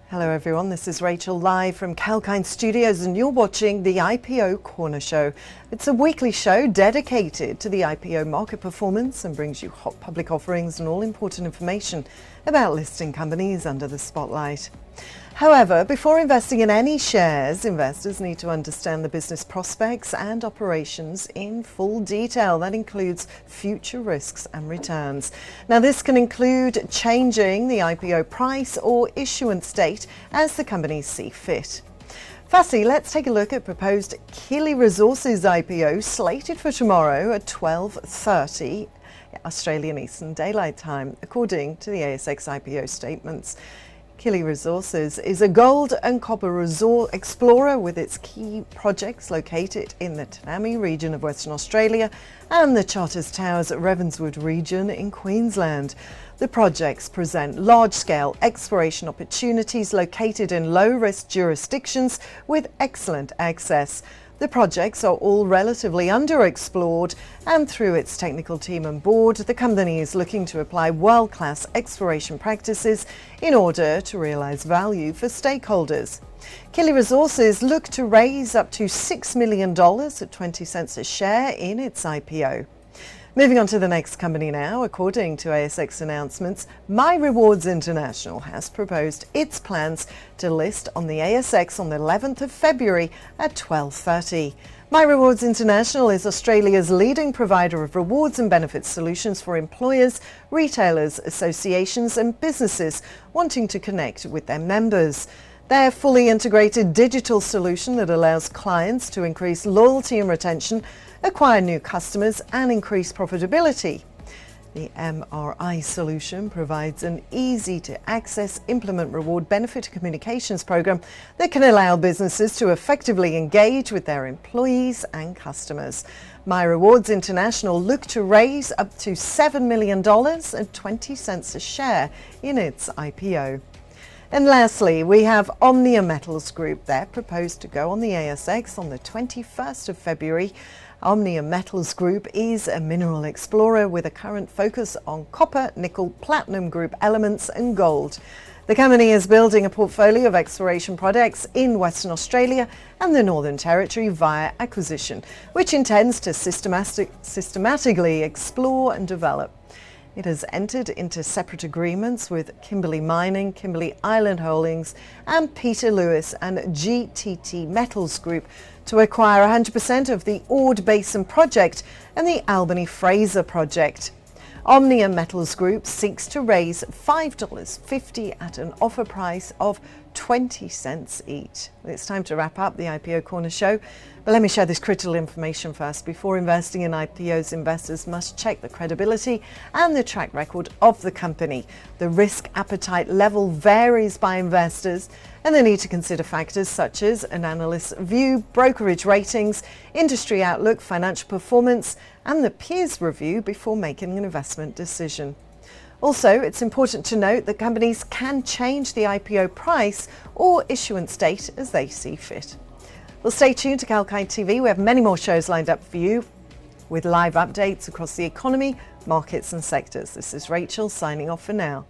Hello everyone, this is Rachel live from Kalkine Studios and you're watching the IPO Corner Show. It's a weekly show dedicated to the IPO market performance and brings you hot public offerings and all important information about listing companies under the spotlight. However, before investing in any shares, investors need to understand the business prospects and operations in full detail. That includes future risks and returns. Now, this can include changing the IPO price or issuance date as the companies see fit. Firstly, let's take a look at proposed Killi Resources IPO slated for tomorrow at 12:30 Australian Eastern Daylight Time, according to the ASX IPO statements. Killi Resources is a gold and copper resource explorer with its key projects located in the Tanami region of Western Australia and the Charters Towers at Ravenswood region in Queensland. The projects present large-scale exploration opportunities located in low-risk jurisdictions with excellent access. The projects are all relatively underexplored, and through its technical team and board, the company is looking to apply world-class exploration practices in order to realise value for stakeholders. Killi Resources look to raise up to $6 million at 20 cents a share in its IPO. Moving on to the next company now, according to ASX announcements, My Rewards International has proposed its plans to list on the ASX on the 11th of February at 12:30. My Rewards International is Australia's leading provider of rewards and benefits solutions for employers, retailers, associations and businesses wanting to connect with their members. Their fully integrated digital solution that allows clients to increase loyalty and retention, acquire new customers and increase profitability. The MRI solution provides an easy-to-access implement reward benefit communications program that can allow businesses to effectively engage with their employees and customers. My Rewards International look to raise up to $7 million at 20 cents a share in its IPO. And lastly, we have Omnia Metals Group. They're proposed to go on the ASX on the 21st of February. Omnia Metals Group is a mineral explorer with a current focus on copper, nickel, platinum group elements and gold. The company is building a portfolio of exploration projects in Western Australia and the Northern Territory via acquisition, which intends to systematically explore and develop. It has entered into separate agreements with Kimberley Mining, Kimberley Island Holdings and Peter Lewis and GTT Metals Group to acquire 100% of the Ord Basin project and the Albany-Fraser project. Omnia Metals Group seeks to raise $5.50 at an offer price of 20 cents each. It's time to wrap up the IPO Corner Show, but let me share this critical information first. Before investing in IPOs, investors must check the credibility and the track record of the company. The risk appetite level varies by investors, and they need to consider factors such as an analyst's view, brokerage ratings, industry outlook, financial performance, and the peers review before making an investment decision. Also, it's important to note that companies can change the IPO price or issuance date as they see fit. Well, stay tuned to Kalkine TV. We have many more shows lined up for you with live updates across the economy, markets and sectors. This is Rachel signing off for now.